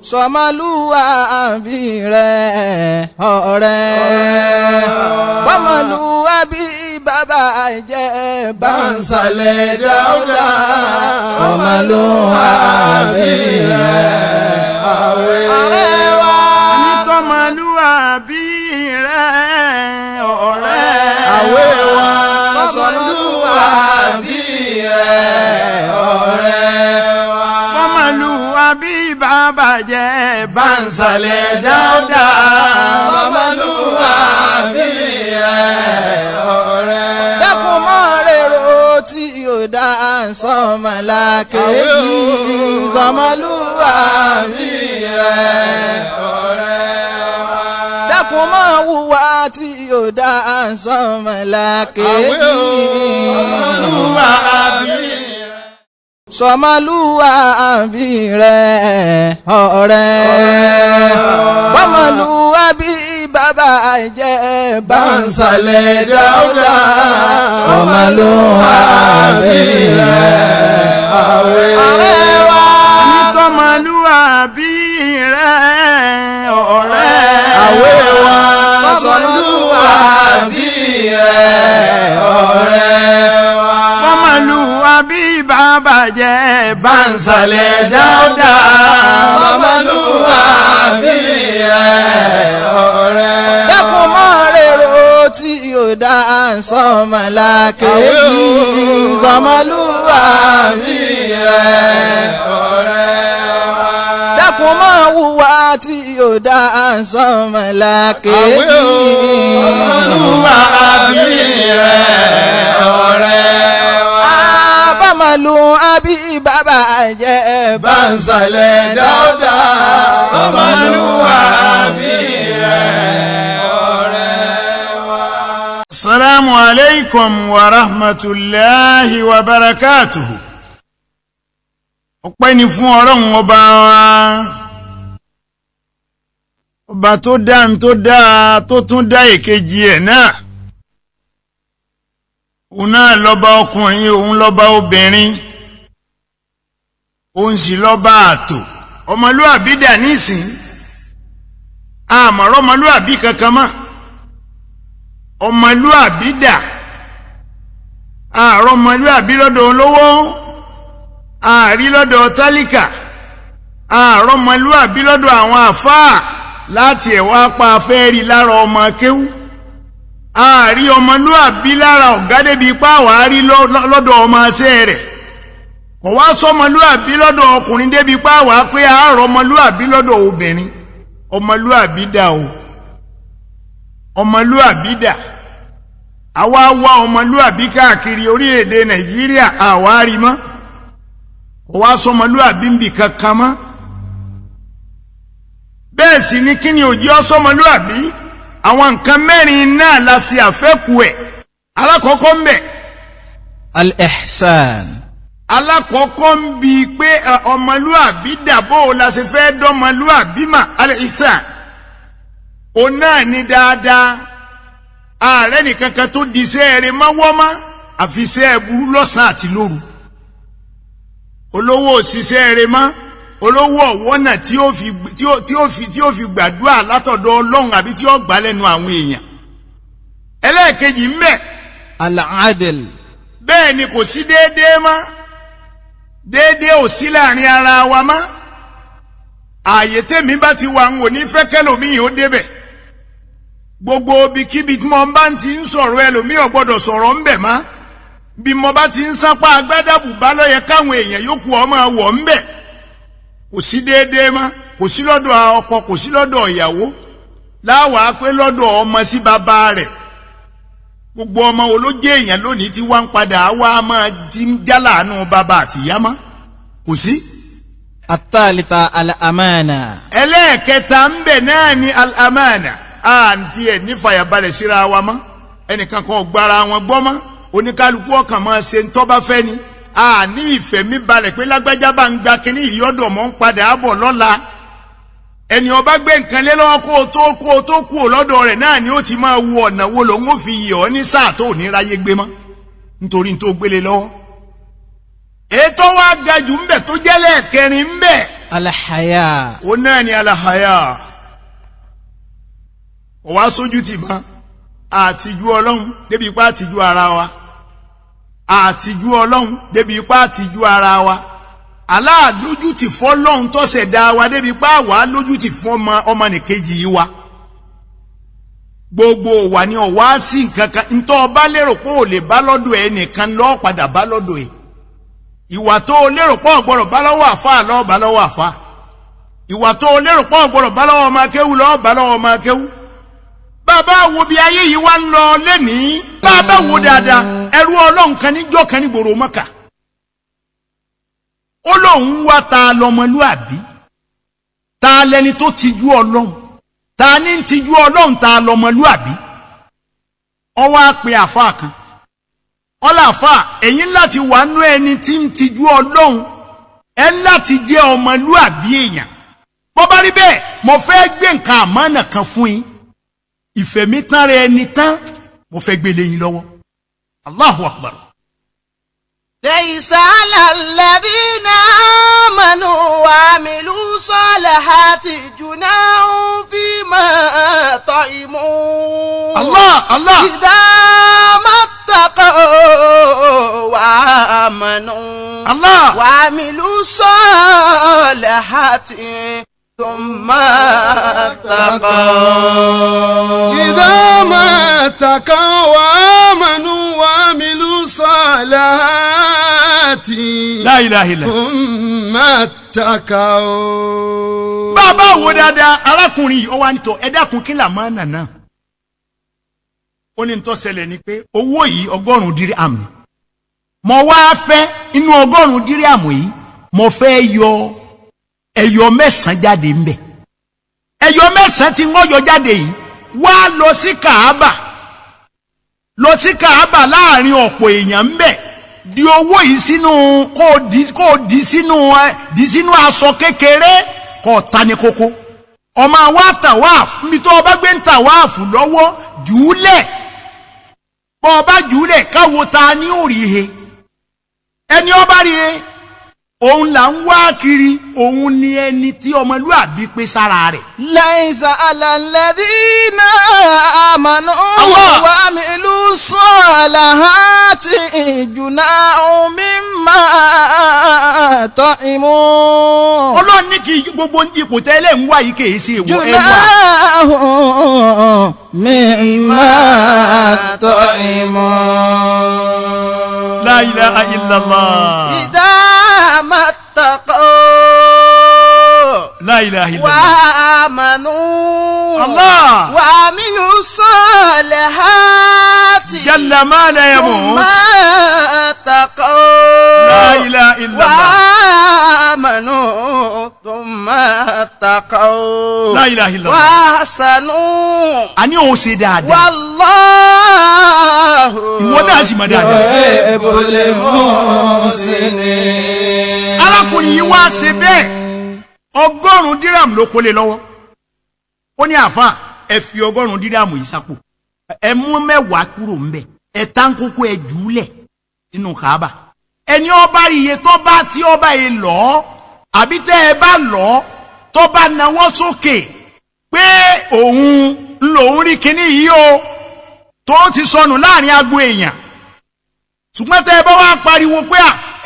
sọmọlúwàbí rẹ̀ ọ̀rẹ́ bọ́mọlúwàbí bàbá jẹ́ bánsálẹ̀ dáúdà sọmọlúwàbí rẹ̀ ọ̀rẹ́ wa sọmọlúwàbí rẹ̀ ọ̀rẹ́ àwẹ̀ wa sọmọlúwàbí rẹ̀ ọ̀rẹ́ wa bọ́mọlúwàbí bàbá jẹ́ bánsálẹ̀ dáúdà sọmọlúwàbí rẹ̀ ọ̀rẹ́. dákun mọ́ rèrò tí yóò dá sọmọlákejì sọmọlúwàbí rẹ̀ ọ̀rẹ́. dákun mọ́ hùwà tí yóò dá sọmọlákejì sọmọlúwàbí sọmọlúwàbí rẹ̀ ọ̀rẹ́ bọ́mọlúwàbí bàbá jẹ́ bánsálẹ̀ dáúdà sọmọlúwàbí rẹ̀ ọ̀rẹ́ wa sọmọlúwàbí rẹ̀ ọ̀rẹ́ àwẹ̀ wa sọmọlúwàbí rẹ̀ ọ̀rẹ́ wa bọ́mọlúwàbí bàbá jẹ́ bánsálẹ̀ dáúdà sọmọlúwàbí rẹ̀ ọ̀rẹ́. dákun mọ́ rèrò tí yóò dá sọmọlákejì sọmọlúwàbí rẹ̀ ọ̀rẹ́. dákun mọ́ hùwà tí yóò dá sọmọlákejì sọmọlúwàbí rẹ̀ ọ̀rẹ́. bọ́mọlúwàbí bàbá jẹ́ bánsálẹ̀ dáúdà sọmọlúwàbí rẹ̀ ọ̀rẹ́ wa. Assalamu alaikum wa rahmatullahi wa barakatuhu. Ọpẹ́ ni fún Ọlọ́run ọba wa. Ọba tó dá ń tó dá tó tún dá èkejì ẹ̀ náà. Òun náà lọ́ba ọkùnrin, òun lọ́ba obìnrin. Òun sì lọ́ba àtò. Ọmọlúàbí dà nísìn. Àmọ̀rọ̀ ọmọlúàbí kankan mọ́. Ọmọlúàbí dà. Àárọ̀ ọmọlúàbí lọ́dọ̀ olówó. Àárí lọ́dọ̀ tálíkà. Àárọ̀ ọmọlúàbí lọ́dọ̀ àwọn àfáà láti ẹ̀wá pa afẹ́rí lára ọmọ kéwú. Àárí ọmọlúàbí lára ọ̀gá débi ipá wàárí lọ́dọ̀ ọmọ aṣẹ́ rẹ̀. Kò wá sọmọlúàbí lọ́dọ̀ ọkùnrin débi ipá wàá pé àárọ̀ ọmọlúàbí lọ́dọ̀ obìnrin. Ọmọlúàbí dà o. Ọmọlúàbí dà. Àwa wá ọmọlúàbí káàkiri orílẹ̀-èdè Nàìjíríà àwárí mọ́. Kò wá sọmọlúàbí ń bì kankan mọ́. Bẹ́ẹ̀ sì ni kí ni òjì ọsọmọlúàbí? Àwọn nǹkan mẹ́rin náà la ṣe àfẹ́kù ẹ̀. Alákọ̀ọ́kọ́ ń bẹ. al-ihsan. Alákọ̀ọ́kọ́ ń bi pé ọmọlúàbí dàbò la ṣe fẹ́ dọ́mọlúàbí mà al-ihsan. Òun náà ní dáadáa. Ààrẹ nìkan kan tó di iṣẹ́ eré mọ́wọ́ mọ́ àfi iṣẹ́ burú lọ́sàn-án àti lóru. Olówó òṣìṣẹ́ eré mọ́. Olówó ọ̀wọ́nà tí ó fi gbàdúrà látọ̀dọ̀ Ọlọ́run àbí tí ó gbà lẹ́nu àwọn èèyàn. Ẹlẹ́ẹ̀kejì ń bẹ. al-adl. Bẹ́ẹ̀ ni kò sí déédéé mọ́. Déédéé ò sí láàrin ara wa mọ́. Ààyè tèmi bá ti wà ń wò ní fẹ́ kẹ́lòmíì ó débẹ̀. Gbogbo ibikíbi tí mo bá ti ń sọ̀rọ̀ ẹlòmíì ò gbọ́dọ̀ sọ̀rọ̀ ń bẹ̀ mọ́. Bí mo bá ti ń sápá agbádàbù bá lọ́yẹ káwọn èèyàn yòókù ọmọ wọ̀ ń bẹ̀. Kò sí déédéé mọ́. Kò sí lọ́dọ̀ ọkọ, kò sí lọ́dọ̀ ìyàwó. Láwàá pé lọ́dọ̀ ọmọ sí bàbá rẹ̀. Gbogbo ọmọ wo ló jẹ́ èèyàn lónìí tí wá ń padà wá máa ti ń jálàánú bàbá àtìyá mọ́? Kò sí. at-thalitha al-amana. Ẹlẹ́ẹ̀kẹta ń bẹ náà ni al-amana. Àǹtí ẹ̀ ní fàyàbalẹ̀ síra wa mọ́. Ẹnìkan kan ò gbára wọn gbọ́ mọ́. Oníkálukú ọkàn máa ṣe ń tọ́ba fẹ́ ni. Ní ìfẹ́ mi balẹ̀ pé lágbájá bá ń gba kínní ìyọ́dọ̀ mọ́ ń padà bọ̀ lọ́la. Ẹni ó bá gbé nǹkan lé lọ́wọ́ kó o tó kú ò lọ́dọ̀ rẹ̀ náà ni ó ti máa wo ọ̀nà wo lòun ó fi yẹ̀ ọ́ ní sáà tó ní ráyé gbé mọ́ nítorí tó gbélé lọ́wọ́. Ètò wa ga jù ń bẹ tó jẹ́ lẹ́ẹ̀kẹrin ń bẹ alhaya. ó náà ní alahaya. ó wá sójú tì mọ́ àtijú ọlọ́run débi ipá àtijú ara wa. àtijú ọlọ́run débi ipá àtijú ara wa. aláàlójú ti fọ́lọ́run tó ṣẹ̀dá wa débi ipá wà lójú ti fún ọmọnìkejì yìí wa. gbogbo wa ni ọ̀wá sí nǹkan kan ntọ́ ọba lérò pé ò lè bá lọ́dọ̀ ẹ nìkan lọ́ọ́ padà bá lọ́dọ̀ ẹ. ìwà tó o lérò pé ọ̀gbọ́dọ̀ bá lọ́wọ́ àfa lọ́ọ́ bá lọ́wọ́ àfa. ìwà tó o lérò pé ọ̀gbọ́dọ̀ bá lọ́wọ́ ọmọ akéwú lọ́ọ́ bá lọ́wọ́ ọmọ akéwú. bàbá wo bí ayé yìí wá ń lọ lẹ́nìí. bàbá wo dáadáa ẹrú ọlọ́run kan níjọ́ kan ní gbòòrò Mọ́kà. ó lóun wá ta lọ́mọlúàbí. ta lẹni tó tijú ọlọ́run. ta ní tijú ọlọ́run ta lọ́mọlúàbí. ó wá pe àfa kan. ọlàfà ẹ̀yin láti wà nú ẹni tí ń tijú ọlọ́run. ẹ láti jẹ́ ọmọlúàbí èèyàn. bó bá rí bẹ́ẹ̀ mo fẹ́ gbé nǹkan àmánà kan fún yín. ìfẹ̀mí tán rẹ ẹni tán mo fẹ́ gbé lẹ́yìn lọ́wọ́. Allahu Akbar. ليس على الذين آمنوا وعملوا صالحات جناح فيما طعموا Allah إذا ما اتقوا وآمنوا Allah وعملوا صالحات ثم اتقوا إذا ما اتقوا وآمنوا وعملوا صالحات La ilaha illa. ثم اتقوا. bàbá wo dáadáa arákùnrin yìí ó wá nítọ ẹ dákun kí là máa nàná. ó ní tó ṣẹlẹ̀ ni pé owó yìí 100 díríàmù ni. mo wá fẹ́ inú 100 díríàmù yìí mo fẹ́ yọ ẹyọ 9 jáde ńbẹ. ẹyọ 9 tí wọ́n yọ jáde yìí wá lọ sí Kàábà. lọ sí Kàábà láàrin ọ̀pọ̀ èèyàn ńbẹ. di owó yìí sínú kó di sínú aṣọ kékeré kó ta ní kókó. ọmọ wa tàwáàfù mi tó o bá gbé ń tàwáàfù lọ́wọ́ jùúlẹ̀. bọ́ ọ bá jùúlẹ̀ káwo ta ní òrìhe. ẹni ọba rí he òun là ń wá kiri òun ni ẹni tí ọmọlúàbí pé sára rẹ̀. ليس على الذين آمنوا الله. وعملوا الصالحات جناح مما طعموا ọlọ́run ní kí gbogbo ipò tẹ́lẹ̀ ń wá yìí kì í ṣe èwo ẹ wà. جناح مما طعموا La ilaha illallah. إذا ما اتقوا La ilaha illallah. وآمنوا الله. وعملوا الصالحات Jalla ma la yamut. ثم اتقوا La ilaha illallah. وآمنوا ثم اتقوا La ilaha illallah. وأحسنوا Àní ó ṣe dáadáa. والله Ìwọ náà sì mọ̀ dáadáa. يحب المحسنين. Arákùnrin yìí wá ṣe bẹ́ẹ̀ 100 dírámù ló kólé lọ́wọ́. ó ní àfa ẹ fi 100 dírámù yìí sápò. ẹ mú 10 kúrò ńbẹ̀. ẹ tán kókó ẹ jùúlẹ̀ nínú Kaaba. ẹni ọba rí iye tó bá tí ọba yìí lọ àbí tẹ́ ẹ bá lọ tó bá nawọ́ sókè pé òun lòun rí kinní yìí o tó ti sọnù láàrin agbo èèyàn. ṣùgbọ́n tẹ́ ẹ bá wá pariwo pé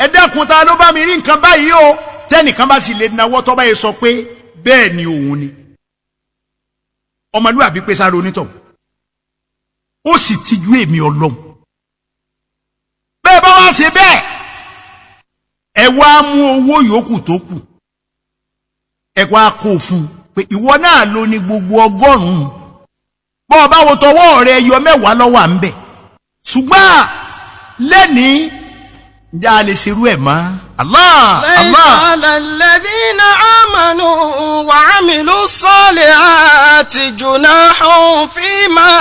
ẹ dákun ta ló bá mi rí nǹkan báyìí o tẹ́nìkan bá sì lè nawọ́ tó bá yẹ sọ pé bẹ́ẹ̀ ni òun ni. ọmọlúwàbí pé sáré onítọ̀ ó sì tijú èmi Ọlọ́run. bẹ́ẹ̀ bá wá ṣe bẹ́ẹ̀ ẹ wá mú owó yòókù tó kù ẹ wá kó fún un pé ìwọ náà ló ní gbogbo 100. bọ́ ọ bá wo tọwọ́ rẹ yọ 10 lọ́wọ́ à ń bẹ̀. ṣùgbọ́n lẹ́nìí ǹjẹ́ a lè ṣerú ẹ̀ mọ́. Allah ليس Allah. على الذين آمنوا وعملوا الصالحات جناح فيما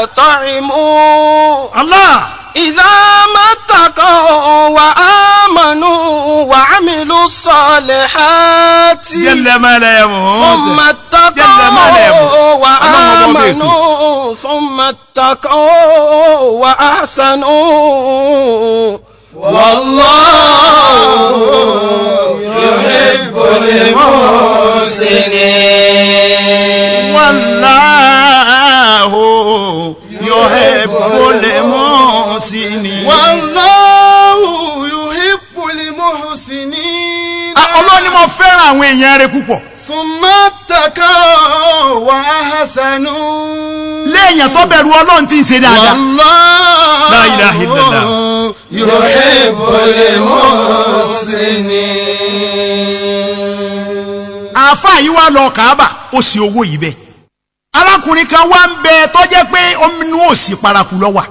طعموا Allah. إذا ما اتقوا وآمنوا وعملوا الصالحات Jalla ma la yamut. ثم Jalla ma la yamut. اتقوا Ọlọ́run ọba ọbẹ̀ ètò. وآمنوا ثم اتقوا وأحسنوا wallahu yuhibbul muhsinin. Wallahu yuhibbul muhsinin. Wallahu yuhibbul muhsinin. Ọlọ́run ni mo fẹ́ràn àwọn èèyàn rẹ̀ púpọ̀. Thumma taqaw wa ahsanu. Lẹ́yìn tó bẹ̀rù Ọlọ́run tí ń ṣe dáadáa. Wallahu La ilaha illallah. yuhibbul muhsinin. Àáfàá yìí wá lọ Káàbà ó sì owó yìí bẹ́ẹ̀. Arákùnrin kan wá ń bẹ tó jẹ́ pé ominú òsì paraku lọ́wà.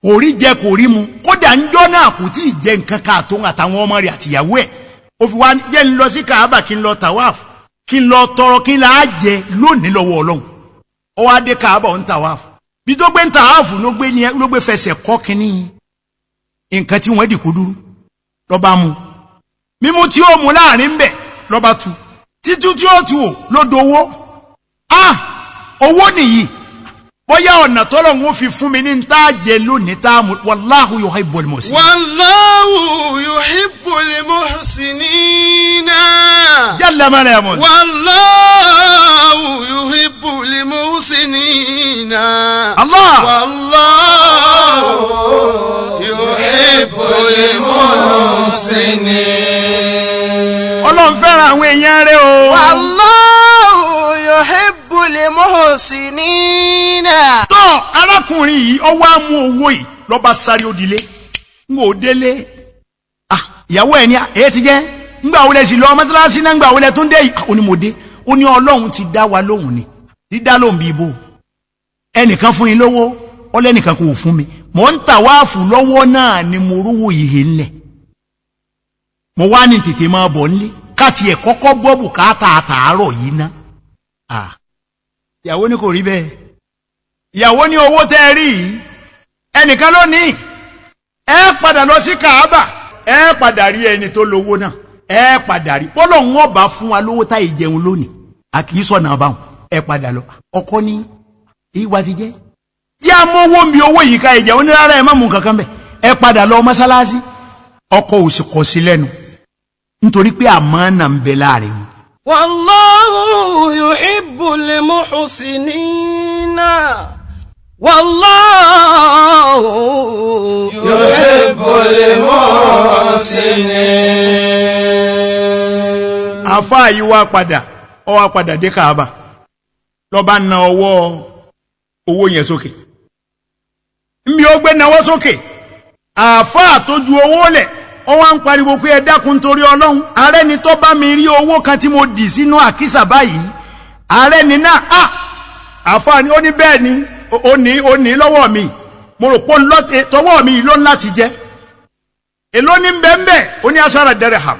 Kò rí jẹ kò rí mu kódà ń jọ́ náà kò tí ì jẹ nǹkan ká tó àtàwọn ọmọ rẹ̀ àtìyàwó ẹ̀. Ó fi wá jẹ́ ń lọ sí Káàbà kí n lọ tàwáàfù kí n lọ tọrọ kí n là á jẹ lónìí lọ́wọ́ Ọlọ́run. Ó wá dé Káàbà ó ń tàwáàfù. Bí tó gbé ń tàwáàfù ló gbé fẹsẹ̀ kọ́ kínní nǹkan tí wọ́n dì kó dúró lọ́ba mu. Mímú tí ó mu láàrin ń bẹ̀ lọ́ba tu. Títú tí ó tu ò ló dowó. Owó nìyí. Bóyá ọ̀nà tọ́lọ̀ ń fi fún mi ní ń tá jẹ lónìí tá mu. Wallahu yuhibbul muhsinin. Wallahu yuhibbul muhsinina. Jalla ma la yamun. Wallahu yuhibbul muhsinina. Allah. Wallahu yuhibbul muhsinin. Ọlọ́run fẹ́ràn àwọn èèyàn rẹ̀ o. wallahu yuhibbul muhsinina. Tó arákùnrin yìí ó wá mú owó yìí lọ́ba sáré òdìlé. Ń wò délé. Ìyàwó ẹ̀ ní èyí ti jẹ́. Ngbà wọlé sí lọ mọ́sálásí náà ngbà wọlé tún dé yìí. Ó ní mo dé. Ó ní Ọlọ́run ti dá wa lóhùn ni. Dídá lóhùn bí ibo. Ẹnìkan fún yín lówó. Ọlẹ́nìkan kò fún mi. Mò ń tàwáàfù lọ́wọ́ náà ni mo rówó ìhè ńlẹ̀. Mo wá ní tètè máa bọ̀ nílé. Káti ẹ̀ kọ́kọ́ gbọ́ bùkátà àtàárọ̀ yìí ná. Ìyàwó ní kò rí bẹ́ẹ̀. Ìyàwó ní owó tẹ́ ẹ rí yìí. Ẹnìkan ló ní. Ẹ padà lọ sí Káàbà. Ẹ padà rí ẹni tó lówó náà. Ẹ padà rí. Bọ́lọ̀ ń wọ́n bá fún wa lówó táyì jẹun lónìí. A kì í sọ̀nà àbáwọn. Ẹ padà lọ. Ọkọ ní ìwà ti jẹ́. Jẹ́ amówó mi owó yìí ká ìjẹun ní rárá ẹ má mú kankan bẹ̀. Ẹ padà lọ mọ́sálásí. Ọkọ ò sì kọ̀ sí lẹ́nu. Nítorí pé àmánà ń bẹ láàrin wọn. wallahu yuhibbul muhsinina. wallahu yuhibbul muhsinin. Àfáà yìí wá padà ó wá padà dé Káàbà lọ́ba na ọwọ́ owó yẹn sókè. Nbí ó gbé nawọ́ sókè àfáà tó ju owó lẹ̀ ó wá ń pariwo pé ẹ dákun torí Ọlọ́run ààrẹ ni tó bá mi rí owó kan tí mo dì sínú àkísà báyìí ààrẹ ni náà àfáà ni ó ní bẹ́ẹ̀ ni ó ní lọ́wọ́ mi mo rò pé tọwọ́ mi ló ń láti jẹ́ èló ní bẹ́ẹ̀ ó ní aṣáára dirham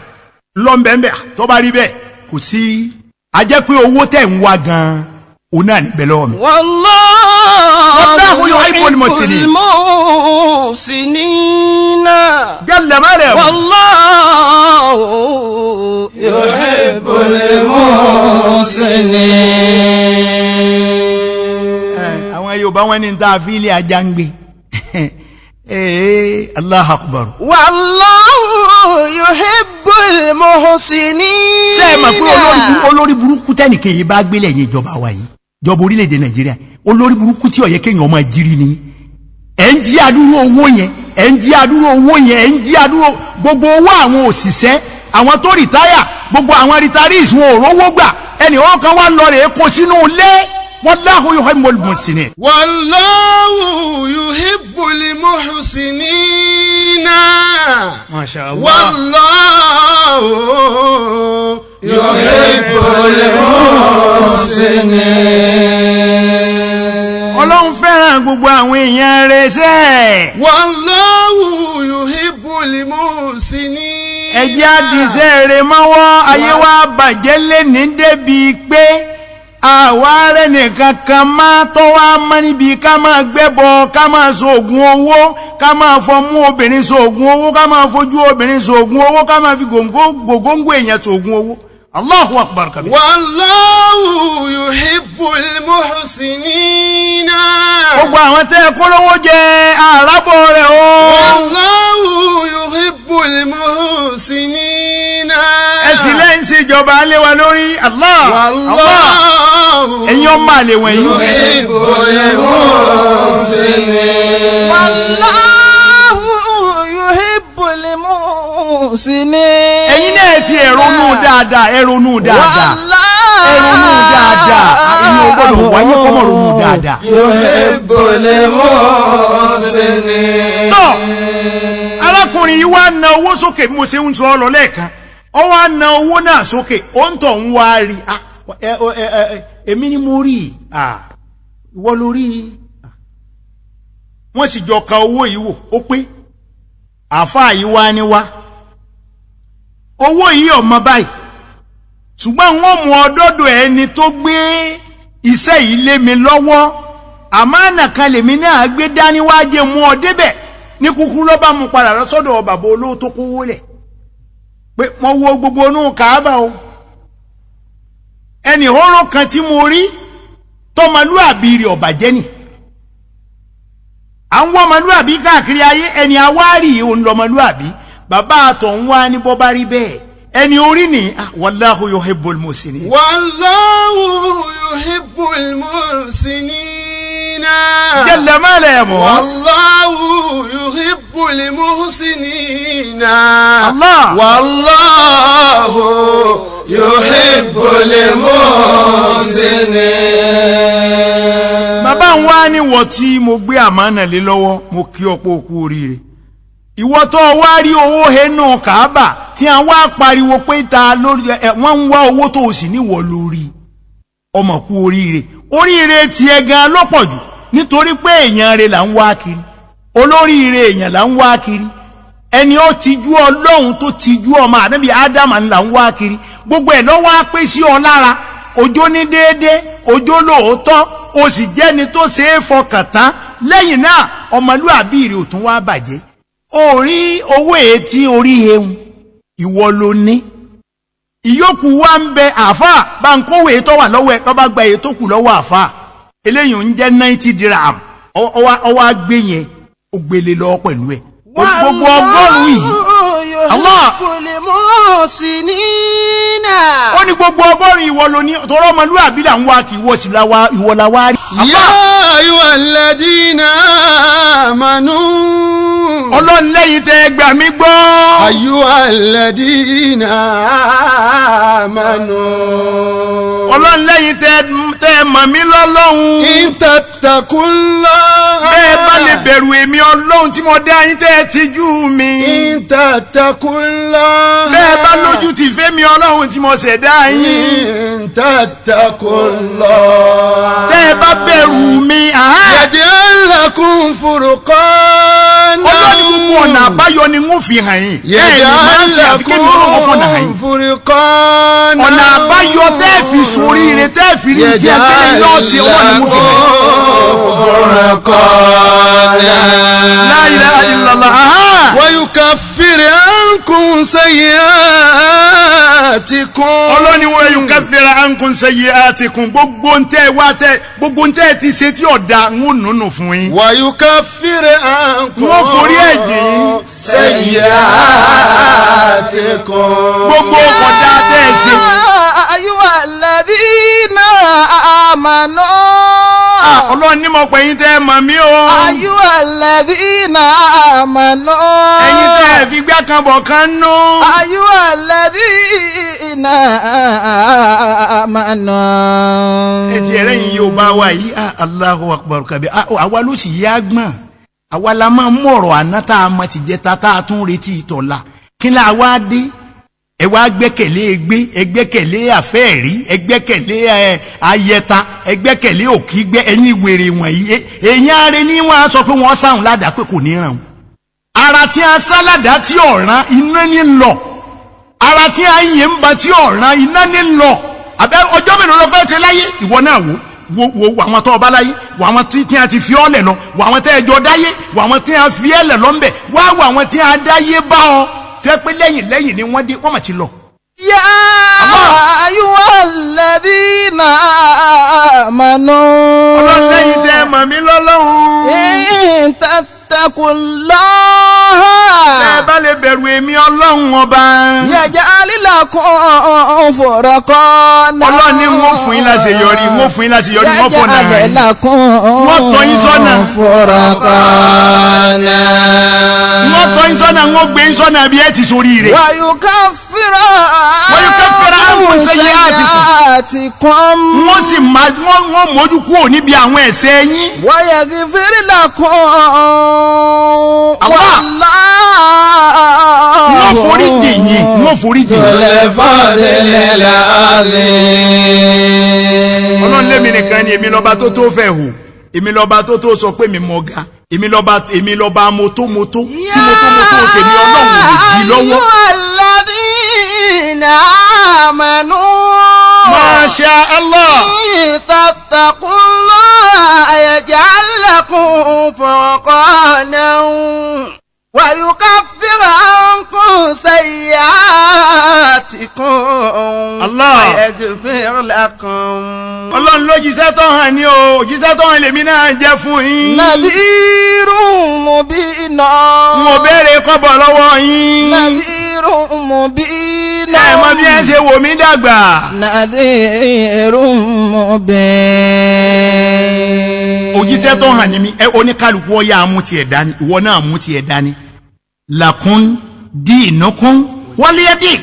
lọ bẹ́ẹ̀ tó bá rí bẹ́ẹ̀ kò sí a jẹ́ pé owó tẹ̀ ń wá gan-an òun náà níbẹ̀ lọ́wọ́ mi. wallahu yuhibbul muhsinin. Jalla ma la yamun. wallahu yuhibbul muhsinin. Àwọn Yorùbá wọn ní ta fi ilé ajá ń gbé. Allahu akbar. wallahu yuhibbul muhsinin. Ṣé ẹ mọ̀ pé olórí burúkú tẹ́nìkan yìí bá gbélé yẹn ìjọba wa yìí ìjọba orílẹ̀-èdè Nàìjíríà olórí burúkú tí ó yẹ kéèyàn máa jírí ni ẹ̀ ń jí adúrú owó yẹn ẹ̀ ń jí adúrú owó yẹn ẹ̀ ń jí adúrú gbogbo owó àwọn òṣìṣẹ́ àwọn tó rìtáyà gbogbo àwọn retirees wọn ò rówó gbà ẹnì ọ̀hún kan wá lọ rèé kó sínú ilé wallahu yuhibbul muhsinin. Wallahu yuhibbul muhsinina. Masha Allah. Wallahu yuhibbul muhsinin. Ọlọ́run fẹ́ràn gbogbo àwọn èèyàn rẹ̀ sẹ́. Wallahu yuhibbul muhsinin. Ẹ jẹ́ àdìsẹ́ rẹ̀ mọ́wọ́ ayé wa bàjẹ́ lẹ́ni débi pé àwa rẹ̀ nìkan kan máa tọ́ wa mọ́ níbi ká máa gbẹ́bọ ká máa ṣoògùn owó ká máa fọmú obìnrin ṣoògùn owó ká máa fojú obìnrin ṣoògùn owó ká máa fi gògóńgò èèyàn ṣoògùn owó. Allahu akbar kabir. Wallahu yuhibbul muhsinina. gbogbo àwọn tẹ́ kó lówó jẹ àràbọ̀ rẹ̀ o. wallahu yuhibbul muhsinina. ẹ̀sìn lẹ́yìn sí ìjọba alẹ́ wa lórí Allah. wallahu ẹ̀yin ọmọ àlè wọ̀nyí. yuhibbul muhsinina. wallahu yuhibbul muhsinin. ẹ̀yin náà ti ronú dáadáa ronú dáadáa. ronú dáadáa ẹ̀yin ò gbọ́dọ̀ wáyé kọ́mọ̀ ronú dáadáa. yuhibbul muhsinin. tọ́ arákùnrin yìí wá na owó sókè bí mo ṣe ń sọ ọ lọ lẹ́ẹ̀kan ọ wá na owó náà sókè ó ń tọ̀ ń wá rí èmi ni mo rí ìwọ ló rí wọ́n sì jọ ka owó yìí wò ó pé àáfàá yìí wá ní wá owó yìí ọmọ báyìí ṣùgbọ́n wọ́n mú ọdọ́dọ̀ ẹni tó gbé iṣẹ́ yìí lé mi lọ́wọ́ àmánà kan lèmi náà gbé dání wá jẹ́ mú ọ débẹ̀ ní kúkú ló bá mú padà lọ sọ́dọ̀ bàbá olówó tó kówó lẹ̀ pé mo wo gbogbo inú Káàbà o ẹni hóró kan tí mo rí tọmọlúàbí rẹ̀ ọ̀bàjẹ́ ni à ń wọ́ ọmọlúàbí káàkiri ayé ẹni awárì òun lọmọlúàbí bàbá àtọ̀ ń wá ní bọ́ bá rí bẹ́ẹ̀ ẹni orí ni wallahu yuhibbul muhsinin. wallahu yuhibbul muhsinina. jalla ma la yamut. wallahu yuhibbul muhsinina. Allah. wallahu yuhibbul muhsinina. bàbá ń wá ní wọ́n tí mo gbé àmánà lé lọ́wọ́ mo kí ọ̀pọ̀ òkú oríire ìwọ tó wá rí owó hẹ́nà Káàbà tí a wá pariwo pé ta lórí wọ́n ń wá owó tó sì níwọ̀ lórí ọmọ kú oríire tiẹ̀ gan lọ́pọ̀ jù nítorí pé èèyàn rẹ̀ là ń wá kiri olóríire èèyàn là ń wá kiri ẹni ó tijú Ọlọ́run tó tijú ọmọ ànábì Ádámà là ń wá kiri gbogbo ẹ̀ ló wá pé sí ọ lára ọjọ́ ní déédéé ọjọ́ lóòótọ́ o sì jẹ́ni tó ṣe é fọkàn tán lẹ́yìn náà ọmọlúàbí rẹ̀ ò tún wá bàjẹ́ orí owó etí orí ehun ìwọ ló ní ìyókù wa ń bẹ àáfàá bá ń kówó ètò wà lọ́wọ́ ẹ̀ tó bá gba ètò kù lọ́wọ́ àáfàá eléyìí ń jẹ́ 90 dirham ọwọ́ agbé yẹn ó gbélé lọ pẹ̀lú ẹ̀ gbogbo ọgọ́rùn-ún yìí Allah ó ní gbogbo ọgọ́rùn-ún ìwọ ló ní tọrọ ọmọlúwàbí là ń wá kí ìwọ sì ìwọ la wá rí. ya ayyuhalladhina amanu. ọlọ́run lẹ́yìn tẹ́ gbà mí gbọ́. ayyuhalladhina amanu. ọlọ́run lẹ́yìn tẹ́ mọ̀ mí lọ́lọ́run. in tattaqullah. bẹ́ẹ̀ bá lè bẹ̀rù èmi ọlọ́run tí mo dá yín tẹ́ tijú mi. in tattaqullah. bẹ́ẹ̀ bá lójú tì fẹ́ mi ọlọ́run tí mo ṣẹ̀dá yín. in tattaqullah. tẹ́ bá bẹ̀rù mi. yaj'al lakum furqana. ọlọ́run gbogbo ọ̀nà àbáyọ ni wọ́n fi hàn yín. yaj'al lakum furqana. ọ̀nà àbáyọ tẹ́ fi ṣoríire tẹ́ fi rí ti ẹgbẹ́ lọ́ọ̀tì ọlọ́run mú fi hàn la ilaha illallah. wa yukaffir ankum sayyi'atikum. ọlọ́ni wa yukaffir ankum sayyi'atikum gbogbo ntẹ́ ti ṣe tí ọ̀dà ń nùnù fún yín. wa yukaffir ankum. wọ́n forí ẹ̀jìn sayyi'atikum. gbogbo ọ̀dà tẹ́ ẹ ṣe. ayyuhalladhina amanu. ọlọ́run ní mo pè yín tẹ́ ẹ mọ̀ mí o. ayyuhalladhina amanu. ẹ̀yin tẹ́ ẹ fi gbá kan bọ̀ kan nú. ayyuhalladhina amanu. ẹtì ẹ̀rẹ́ yìí yóò bá wa yìí Allahu akbar kabi àwa ló sì yá gbọ́n àwa la máa mú ọ̀rọ̀ àná tá a mọ̀ ti jẹ́ tá a tún retí ìtọ̀la kí ni àwa dé ẹ wá gbẹ́kẹ̀lé egbé ẹgbẹ́kẹ̀lé àfẹ́ẹ̀rí ẹgbẹ́kẹ̀lé ayẹta ẹgbẹ́kẹ̀lé òkígbẹ́ ẹ̀yin wèrè wọ̀nyí èèyàn arẹ ní wọ́n á sọ pé wọ́n sáhùn ládàá pé kò ní ràn ara tí a sá ládàá tí ọ̀ràn iná ní lọ ara tí a yè ń ba tí ọ̀ràn iná ní lọ àbẹ ọjọ́ mélòó ló fẹ́ ṣe láyé ìwọ náà wo àwọn tó ọba láyé wọ àwọn tí a ti fi ọ́ lẹ̀ lọ wọ àwọn tẹ́ ẹjọ́ dáyé wọ àwọn tí a fi ẹ̀ lẹ̀ lọ́nbẹ̀ wá wọ àwọn tí a dáyé bá ọ tẹ́ pé lẹ́yìn ni wọ́n dé wọ́n mà ti lọ. ya ayyuhalladhina amanu. ọlọ́run lẹ́yìn tẹ́ mọ̀ mí lọ́lọ́run. taqullaha ẹ bá lè bẹ̀rù èmi Ọlọ́run ọba. yaj'al lakum furqana. Ọlọ́run ní wọ́n fún yín láṣeyọrí wọ́n fún yín láṣeyọrí wọ́n fọ̀nà rẹ̀ wọ́n tọ́ yín sọ́nà. furqana. wọ́n tọ́ yín sọ́nà wọ́n gbé yín sọ́nà bí ẹ ti sórí rẹ̀. wa yukaffiru ankum sayyi'atikum. wọ́n sì wọ́n mójú kúrò níbi àwọn ẹ̀ṣẹ̀ yín. wa yaghfir lakum. Allah wọ́n forí jì yín wọ́n forí jì yín. Ọlọ́run lèmi nìkan ni èmi lọ́ba tó fẹ́ hù èmi lọ́ba tó sọ pé mi mọ̀ ga èmi lọ́ba moto tí moto tèmi Ọlọ́run lè di lọ́wọ́. alladhina amanu. Masha Allah. tattaqullaha yaj'al lakum furqanan. ويكفر عنكم سيئاتكم Allah ويغفر لكم. Ọlọ́run ló jíṣẹ́ tó hàn ní o jíṣẹ́ tó hàn lèmi náà jẹ́ fún yín. Nadhirun mubin. Mo béèrè kọ́bọ̀ lọ́wọ́ yín. Nadhirun mubin. Ẹ mọ bí ẹ ṣe wò mí dàgbà. Nadhirun mubin. Òjíṣẹ́ tó hàn ní mi oníkálukú ọ̀yà amú tiẹ̀ dání ìwọ náà mú tiẹ̀ dání. Lakum dinukum waliyadin.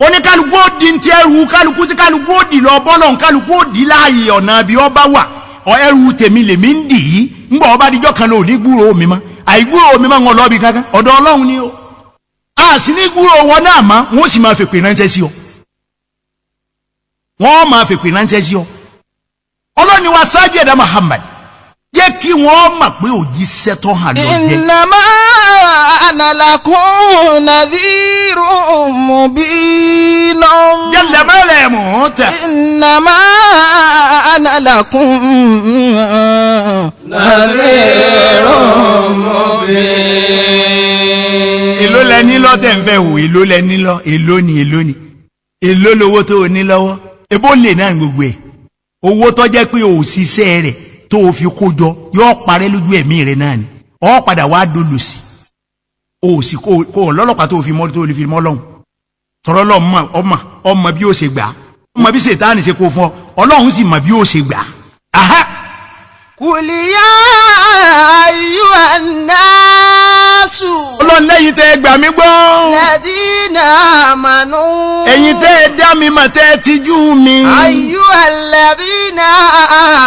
Oníkálukú ó di ti ẹrù kálukú tí kálukú ó di lọ bọ́lọ̀ kálukú ó di láàyè ọ̀nà bí ọba wà ẹrù tèmi lèmi ń dì í ńgbà ọba díjọ́ kan ló ní gbúrò mi mọ́ àìgbúrò mi mọ́ ń lọ́bi kankan ọ̀dọ̀ Ọlọ́run ni o a sì ní gbúrò wọn náà mọ́ wọn ó sì máa fèpè ránṣẹ́ sí ọ wọ́n máa fèpè ránṣẹ́ sí ọ Ọlọ́run ni wa sáájú ẹ̀dá Muhammad jẹ́ kí wọ́n mọ̀ pé òjíṣẹ́ tó hàn ló jẹ́. Innama ana lakum nadhirun mubin. Jalla malamuta. Innama ana lakum nadhirun mubin. Èló lẹ ní lọ́tẹ̀ ń fẹ́ wò èló lẹ ní lọ èló ni èló lówó tó o ní lọ́wọ́ ebó lè náà gbogbo ẹ̀ owó tó jẹ́ pé òṣìṣẹ́ rẹ̀ tó o fi kó jọ yóò parẹ́ lójú ẹ̀mí rẹ̀ náà ni ọ padà wá dolo sí o sì kó lọ́lọ́pàá tó o fi mọ́ tó o lè fi mọ́ lọ́hùn tọ́rọ́ lọ́hùn ọmọ bí ó ṣe gbà ọmọ bí Sàtánì ṣe kó fún ọ Ọlọ́hun sì mọ̀ bí ó ṣe gbà. Qul ya ayyuhan nasu. Ọlọ́run lẹ́yìn tẹ́ ẹ gbà mí gbọ́. Ladina amanu. Ẹ̀yin tẹ́ ẹ dá mi mà tẹ́ ẹ tijú mi. Ayyuhal ladina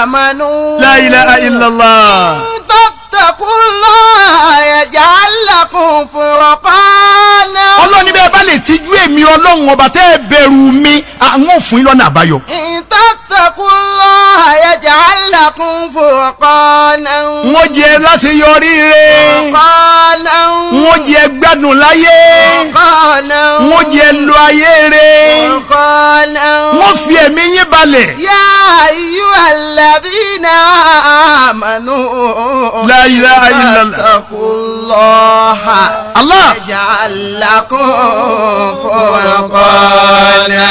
amanu. La ilaha illallah. Tattaqullaha yaj'al lakum furqana. Ọlọ́run bẹ́ẹ̀ bá lè tijú èmi Ọlọ́run ọba tẹ́ ẹ bẹ̀rù mi àwọn òfin lọ́nà àbáyọ. Tattaqullaha yaj'al lakum furqana. Wọ́n jẹ láṣeyọrí rẹ̀. Furqana. Wọ́n jẹ gbádùn láyé. Furqana. Wọ́n jẹ lo ayé rẹ̀. Furqana. Wọ́n fi ẹ̀mí yín balẹ̀. Ya ayyuhal ladhina amanu. La ilaha illallah. Taqullaha. Allah. Yaj'al lakum furqana.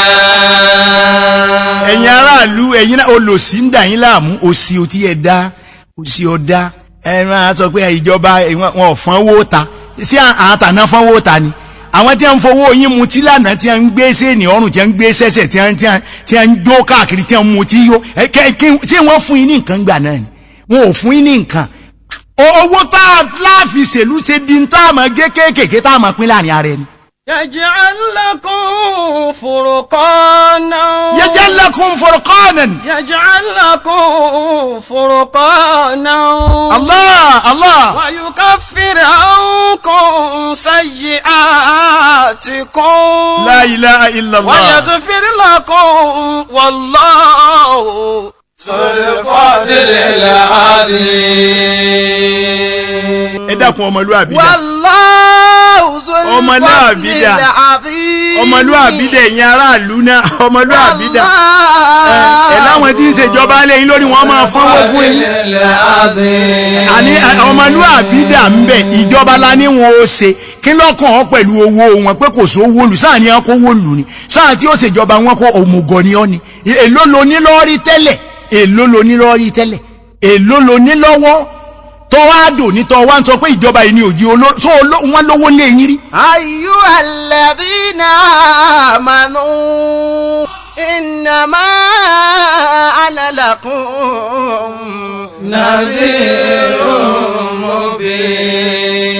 Ẹ̀yin aráàlú ẹ̀yin náà olòṣì ń dà yín láàmú òṣì ò tí ẹ dá òṣì ọ̀dá ẹ máa sọ pé ìjọba wọn ò fọ́n owó ta sí àtàná fọ́n owó ta ni àwọn tí wọ́n ń fowó yín mutí lánàá tí wọ́n ń gbé sẹ́ẹ̀nì ọrùn tí wọ́n ń gbé sẹ́sẹ̀ tí wọ́n ń jó káàkiri tí wọ́n ń mutí yó tí wọ́n fún yín ní nǹkan gbà náà ni wọn ò fún yín ní nǹkan owó tá a láàfin ṣèlú ṣe di tá a máa gé kéékèèké tá a máa pín láàrin ara ẹni. يجعل لكم فرقانا. يجعل لكم فرقانا. يجعل لكم فرقانا. الله ويكفر عنكم سيئاتكم. لا إله إلا الله. ويغفر لكم والله ذو الفضل العظيم. ẹ dákun ọmọlúwàbí dà. والله ذو الفضل العظيم. ọmọlúwàbí dà ẹ̀yin aráàlú náà ọmọlúwàbí dà. ẹ láwọn tí ń ṣèjọba lẹ́yìn lórí wọn máa fọwọ́ fún yín. àní ọmọlúwàbí dà ń bẹ ìjọba la ní wọn ó ṣe kí lọ́kàn ọ́ pẹ̀lú owó wọn pé kò sówó lù sáà ní wọn kó wó lù ni sáà tí ó ṣèjọba wọn kó òmùgọ̀ ni ọ́ ni èló lo ní lọ́ọ́rí tẹ́lẹ̀ èló lo ní lọ́ọ́rí tẹ́lẹ̀ èló lo ní lọ́wọ́ tó wá dò ní tó wá ń sọ pé ìjọba yìí ni òjì wọ́n lówó lé yín rí. ayyuhalladhina amanu innama ana lakum nadhirun mubin.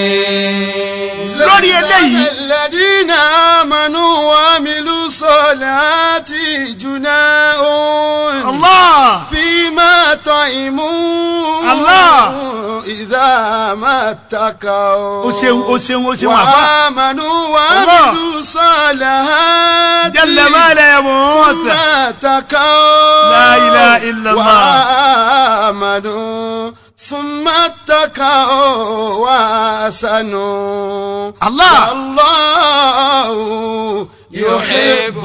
lórí eléyìí. alladhina amanu wa amilu salati junahun. Allah. fima ta'imu. Allah. idha mattaqaw. ó ṣeun àbá. wa amanu wa amilu salati. jalla ma la yamut. mattaqaw. la ilaha illallah. wa amanu. ثم اتقوا وأحسنوا الله الله يحب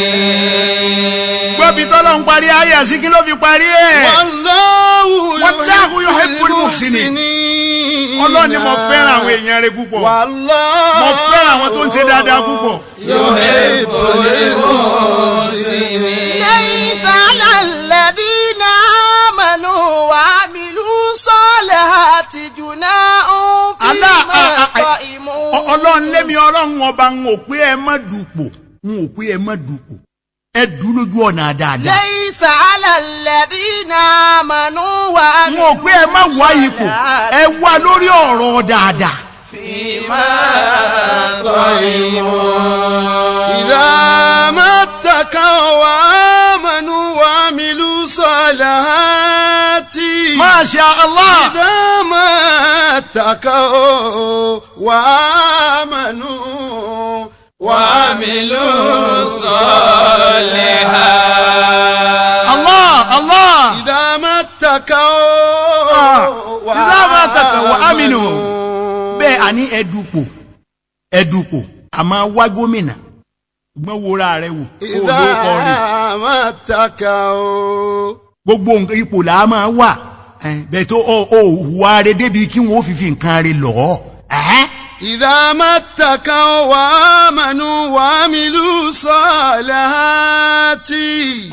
المحسنين. gbọ́bí tọ́lọ́ ń parí ayé àti kí ló fi parí ẹ̀. wallahu yuhibbul muhsinin. Ọlọ́run ni mo fẹ́ràn àwọn èèyàn rẹ̀ púpọ̀. mo fẹ́ràn àwọn tó ń ṣe dáadáa púpọ̀. yuhibbul muhsinin. laysa 'alal ladhina amanu wa amilu salihati junahun fima ta'imu. Ọlọ́run lémi Ọlọ́run ọba ń ò pé ẹ má dùpò ẹ dùn lójú ọ̀nà dáadáa. laysa 'alal ladhina amanu wa amilu wọn ò pé ẹ má wá ipò ẹ wá lórí ọ̀rọ̀ dáadáa. fima ta'imu. idha mattaqaw wa amanu wa amilu salihati. Masha Allah. idha mattaqaw wa amanu wa amilu salihati. Allah. idha mattaqaw wa aminu. bẹ́ẹ̀ àní ẹ̀dùpò àmọ́ wá gómìnà gbọ́n wòra rẹ̀ wò ó ló kọ́ rẹ̀. gbogbo ipò là á máa wà bẹ́ẹ̀ tó hùwà rẹ̀ débi kí wọ́n fi nǹkan rẹ̀ lọ́. idha mattaqaw wa amanu wa amilu salihati.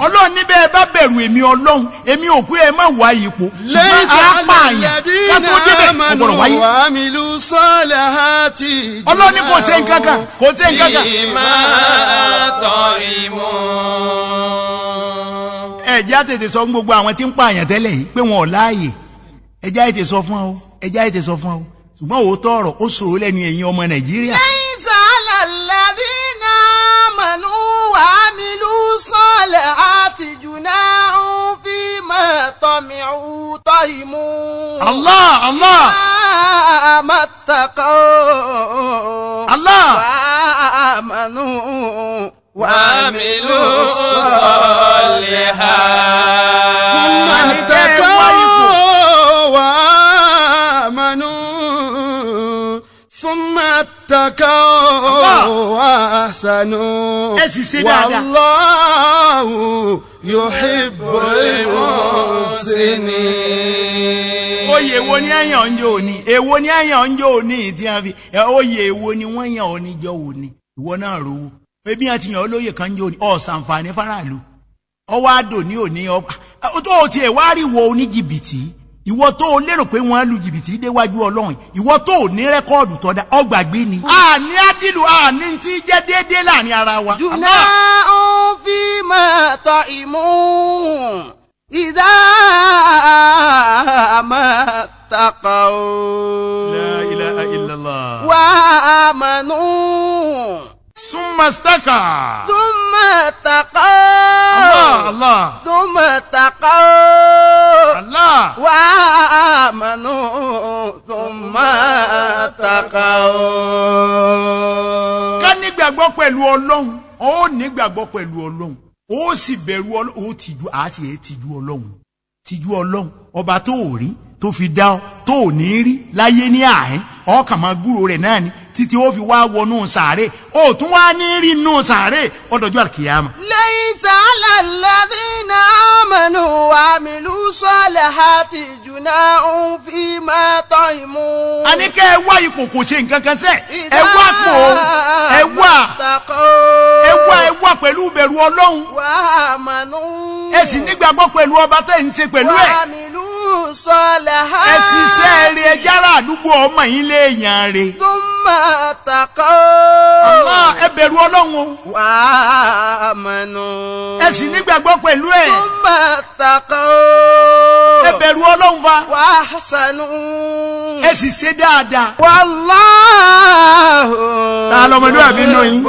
Ọlọ́run níbẹ̀ bá bẹ̀rù èmi Ọlọ́run èmi ò pé ẹ má wá ipò ṣùgbọ́n apààyàn ká tó débẹ̀ ọ̀gbọ̀rọ̀ wáyé. wa amilu salihati. Ọlọ́run ní kò ṣe nǹkan kan. ẹ̀jẹ̀ á tètè sọ fún gbogbo àwọn tí ń pààyàn tẹ́lẹ̀ yìí pé wọn ò láàyè ẹ̀jẹ̀ á tètè sọ fún ọ ṣùgbọ́n òótọ́ ọ̀rọ̀ ó ṣòro lẹ́nu ẹ̀yin ọmọ Nàìjíríà. laysa 'alal ladhina amanu wa amilu salihati junahun fima ta'imu. Allah. mattaqaw. Allah. wa amanu wa amilu salihati. وأحسنوا والله يحب المحسنين. oyè wo ni àyàn ń jò ní èwo ni àyàn ń jò ní tí a fi oyè èwo ni wọ́n yàn ọ́ níjọ́ wò ni ìwọ náà rówó ebi àti yàn olóyè kan jò ní ọ̀sánfààní faraàlú ọwọ́ àdò ní òní tó o tiẹ̀ wá rí wo oníjìbìtì ìwọ tó o lérò pé wọ́n lu jìbìtì déwájú Ọlọ́run ìwọ tó o ní rẹ́kọ́ọ̀dù tọ́da ọgbàgbé ni. àní àdìlù àní tí jẹ́ déédéé láàrin ara wa. junahun fima ta'imu idha mattaqaw. la ilaha illallah. wa amanu. summa istaka. Allah. thumma taqaw. Allah. wa amanu thumma taqaw. ká nígbàgbọ́ pẹ̀lú Ọlọ́run ó nígbàgbọ́ pẹ̀lú Ọlọ́run ó sì bẹ̀rù Ọlọ́run ó tìjú Ọlọ́run ọba tó ò rí tó fi dá ọ tó ò ní rí láyé ní àhín ọkàn máa gbúrò rẹ̀ náà ni títí ó fi wá wọnú sàárè ó tún wá ní rí inú sàárè ọdọjọ́ àkìyàmà. laysa 'alal ladhina amanu wa amilu salihati junahun fima ta'imu. àní kẹ́ ẹ wá ipò kò ṣe nǹkan kan sẹ́ ẹ wá pò ẹ wá pẹ̀lú ìbẹ̀rù Ọlọ́run wa amanu. ẹ sì nígbàgbọ́ pẹ̀lú ọba tẹ́ ń ṣe pẹ̀lú ẹ̀. wa amilu صالحات ẹ ṣiṣẹ́ rẹ̀ ẹ jára àdúgbò ọmọ yín léèyàn rẹ̀. ثم اتقوا Allah ẹ bẹ̀rù Ọlọ́run o. وآمنوا ẹ sì nígbàgbọ́ pẹ̀lú ẹ̀. ثم اتقوا ẹ bẹ̀rù Ọlọ́run fa. وأحسنوا ẹ sì ṣe dáadáa. والله ta lọmọlúwàbí nù yín.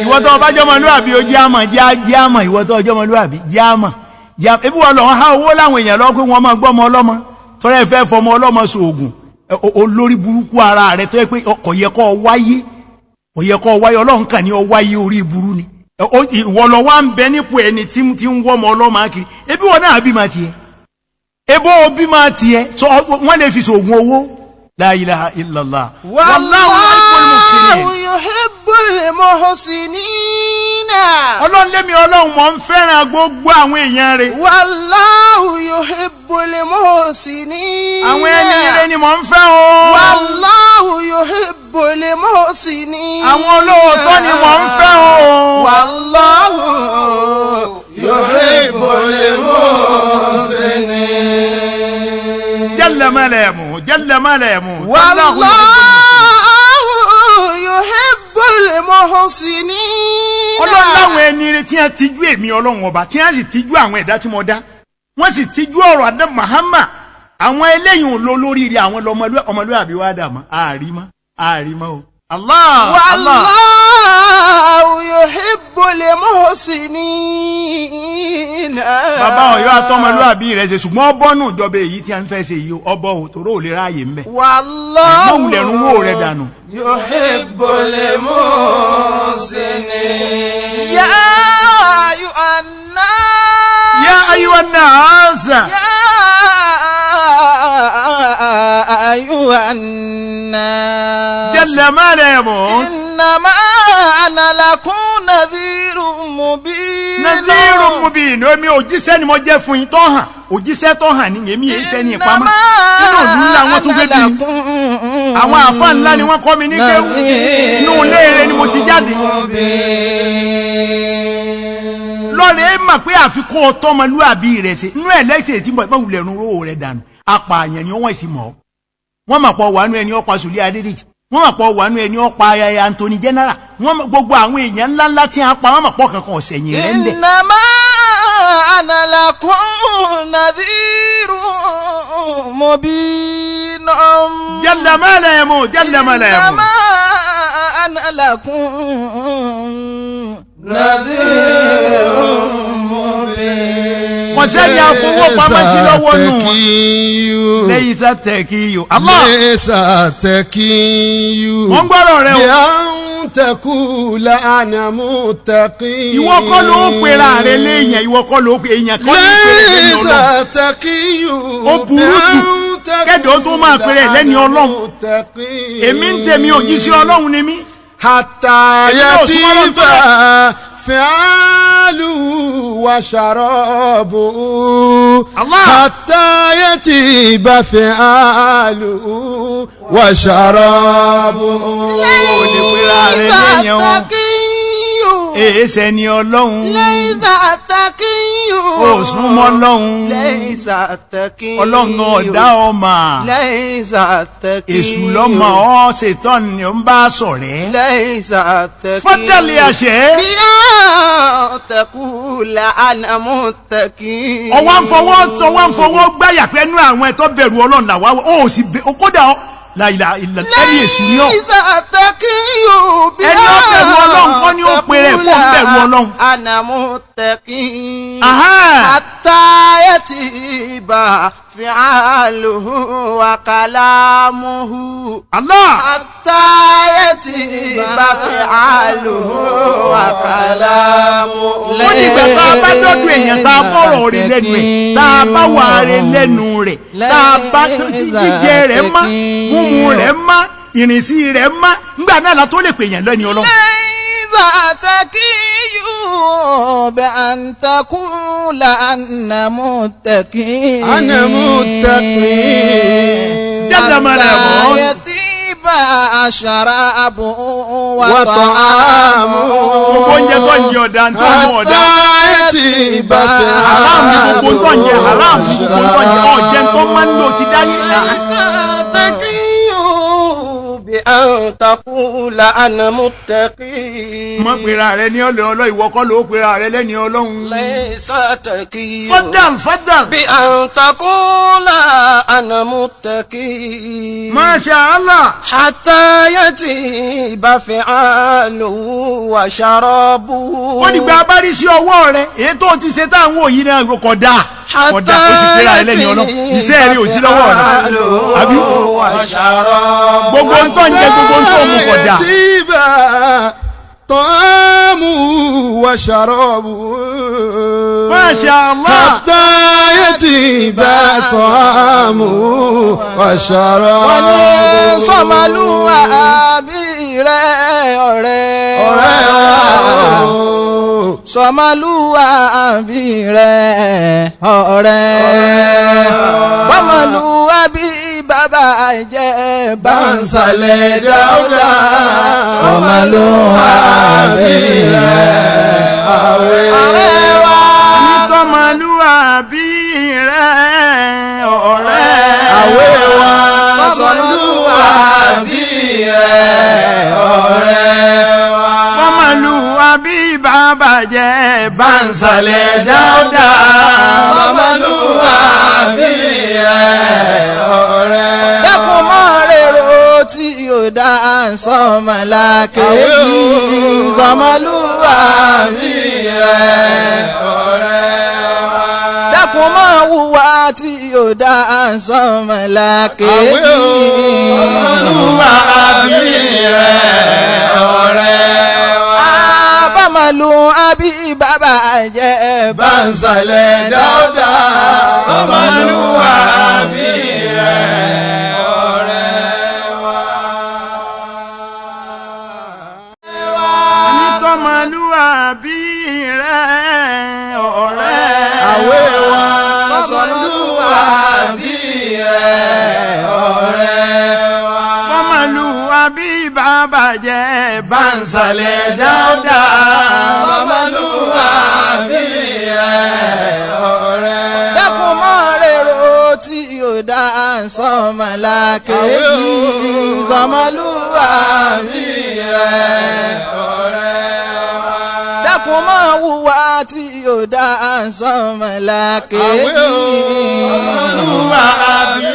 ìwọ tó bá jọmọlúwàbí o jẹ́ àmọ̀ jẹ́ àmọ̀ ìwọ tó jọmọlúwàbí jẹ́ àmọ̀ ebi wọ́n lọ ha owó láwọn èèyàn lọ pé wọ́n máa gbọ́ ọmọ ọlọ́mọ tọ́lá ẹ fẹ́ fọmọ ọlọ́mọ sóògùn olórí burúkú ara rẹ tó yẹ pé kò yẹ kó wáyé Ọlọ́run kàn ní ọ wáyé orí burú ni ìwọ lọ wá ń bẹ nípò ẹni tí ń wọ́ ọmọ ọlọ́mọ kiri ebi wọ́n náà bí máa tiẹ̀ ebo bí máa tiẹ̀ sọ wọ́n lè fi sóògùn owó la ilaha illallah wallahu yuhibbul muhsinin Ọlọ́run lémi Ọlọ́run mọ̀ ń fẹ́ràn gbogbo àwọn èèyàn rẹ̀ wallahu yuhibbul muhsinin àwọn ẹni rẹ̀ ni mọ̀ ń fẹ́ o wallahu yuhibbul muhsinin àwọn olóòótọ́ ni mọ̀ ń fẹ́ o wallahu yuhibbul muhsinin jalla malamu wallahu yuhibbul muhsinin Ọlọ́run láwọn ẹni rẹ̀ tí a tijú èmi Ọlọ́run ọba tí a sì tijú àwọn ẹ̀dá tí mo dá wọ́n sì tijú ọ̀rọ̀ adé Muhammad àwọn eléyìí ò lọ lórí rẹ̀ àwọn ọmọlúwàbí wa dà mọ́ àrímọ́ o Allah wallahu yuhibbul muhsinin bàbá Ọ̀yọ́ àtọmọlúwàbí rẹ̀ ṣe ṣùgbọ́n ọbọnù ìjọba èyí tí a ń fẹ́ ṣe yìí ọbọ ò tòró ò lè ráàyè ńbẹ wallahu mọ̀wùlẹ̀rún wò rẹ̀ dànù. yuhibbul muhsinin ya ayyuhan nas jalla malamu innama ana lakum nadhirun mubin omi òjíṣẹ́ ni mo jẹ́ fún yín tó hàn òjíṣẹ́ tó hàn ní èmi èyí sẹ́ni ìpamọ́ nínú òlú ńlá wọn tún gbé bí mi àwọn àfa ńlá ni wọ́n kọ́ mi ní kéwù inú léèrè ni mo ti jáde lọ́rẹ̀ mà pé àfikún ọtọ́mọlúàbí rẹ̀ ṣe inú ẹ̀lẹ́sẹ̀ tí mo wulẹ̀ rún owó rẹ̀ dànù apààyàn ni wọ́n sì mọ̀ wọ́n mà pọ̀ wànú ẹni ọ̀pá Sùlẹ̀ Adédèjì wọ́n mà pọ̀ wànú ẹni ọ̀pá ayẹyẹ Anthony General wọ́n gbogbo àwọn èèyàn ńláńlá tí a pa wọ́n mà pọ̀ kankan ọ̀sẹ̀ yìí rẹ̀ ń bẹ̀. innama ana lakum nadhirun mubin jalla malamu innama ana lakum nadhirun mubin wọ́n sẹ́ni àfọwọ́pamọ́ sí lọ́wọ́ nù lẹ́yìn sátẹ̀kíyù Allah wọ́n gbọ́rọ̀ rẹ̀ o ìwọ kọ́ ló pera rẹ̀ léèyàn ìwọ kọ́ ló pe èèyàn kọ́ ló pera rẹ̀ lẹ́ni Ọlọ́run ó burú jù kẹ́dọ̀ tó máa pera rẹ̀ lẹ́ni Ọlọ́run èmi ń tẹ̀mí òjíṣẹ́ Ọlọ́run ni mí àtàyàtì bá fẹ́álù wa ṣàrọ́bù àtàyàtì bá fẹ́álù wa ṣàrọ́bù. lẹ́yìn àtàkìyù èèṣẹ́ ni Ọlọ́run lẹ́yìn àtàkìyù ó súnmọ́ Ọlọ́run lẹ́yìn àtàkìyù Ọlọ́run ọ̀dá ọmọ lẹ́yìn àtàkìyù èṣù lọ́mọ ọ́ ṣètọ́ ni ó ń bá sọ̀rẹ́ lẹ́yìn àtàkìyù fọ́tẹ̀lì àṣẹ tẹkùlà ànàmútẹkì. ọwọ́ ń fọwọ́ gbáyà pé ẹnu àwọn ẹ̀tọ́ bẹ̀rù Ọlọ́run làwa ó sì kódà láìla ìlà ẹni èṣù ni ọ́ lẹ́yìn àtàkìyù bí ẹni ó bẹ̀rù Ọlọ́run kọ́ ni ó pèrè kó ń bẹ̀rù Ọlọ́run. ànàmútẹkì. Aha. àtàyẹ̀tì bá fi'aluhu wa kalamuhu. Allah. àtàyẹ̀tì bá fi'aluhu wa kalamuhu. ó ní ìgbà tá a bá dọ́dún èèyàn tá a bọ̀rọ̀ rẹ̀ lẹ́nu ẹ̀ tá a bá wà rẹ̀ lẹ́nu rẹ̀ tá a bá jíjẹ rẹ̀ má mímu rẹ̀ má ìrìnsí rẹ̀ má ńgbà náà la tó lè pè yàn lẹ́ni Ọlọ́run. ذاتكي بأن تقول أنا متكي جل ملامه يطيب شراب وطعام gbogbo oúnjẹ tó ń jẹ ọ̀dà tó ń mú ọ̀dà. tí bá fẹ́ haram ni gbogbo tó ń jẹ haram ni gbogbo tó ń jẹ ọ̀jẹ̀ tó máa ń lò ti dáyé. أن تقول أنا متقي. má pera rẹ ní ọlọ́ ìwọ kọ́ ló pera rẹ lẹ́ni Ọlọ́run. ليس تقي. فضل. بأن تقول أنا متقي. ما شاء الله. حتى يتيب فعاله وشرابه. wọ́n ní gba abárí sí ọwọ́ rẹ èyí tó ti ṣe táwọn wò yìí náà kò dáa ó sì pera rẹ lẹ́ni Ọlọ́run iṣẹ́ rí ò sí lọ́wọ́ rẹ àbí gbogbo ń tọ́ ń jẹ gbogbo ń tó mú kọ̀ dà. طعام وشراب ما شاء الله. حتى يتيب طعام وشراب. wọ́n ní sọ́mọlúwà àbí rẹ̀ ọ̀rẹ́ sọ́mọlúwà àbí rẹ̀ ọ̀rẹ́ bọ́mọlúwà bí bàbá jẹ́ bánsálẹ̀ dáúdà sọ́mọlúwà àbí rẹ̀ ọ̀rẹ́ wa. sọ́mọlúwà bí rẹ̀ ọ̀rẹ́ wa. sọ́mọlúwà bí rẹ̀ ọ̀rẹ́ wa. bọ́mọlúwà bí bàbá jẹ́ bánsálẹ̀ dáúdà sọ́mọlúwà bí rẹ̀ ọ̀rẹ́ wa. dẹ́kun mọ́ rèrò tí yóò dá sọ́mọlákejì sọ́mọlúwà bí rẹ̀ ọ̀rẹ́ wa. dẹ́kun mọ́ hùwà tí yóò dá sọ́mọlákejì sọ́mọlúwà bí rẹ̀ ọ̀rẹ́ wa. bọ́mọlú àbí bàbá jẹ́ bánsálẹ̀ dáúdà sọ́mọlúwà bí rẹ̀ ọ̀rẹ́ wa. sọ́mọlúwà bí rẹ̀ ọ̀rẹ́ wa. sọ́mọlúwà bí rẹ̀ ọ̀rẹ́ wa. bọ́mọlúwà bí bàbá jẹ́ bánsálẹ̀ dáúdà sọ́mọlúwà bí rẹ̀ ọ̀rẹ́ wa. dẹ́kun mọ́ rèrò tí yóò dá sọ́mọlákejì sọ́mọlúwà bí rẹ̀ ọ̀rẹ́ wa. dẹ́kun mọ́ hùwà tí yóò dá sọ́mọlákejì sọ́mọlúwà bí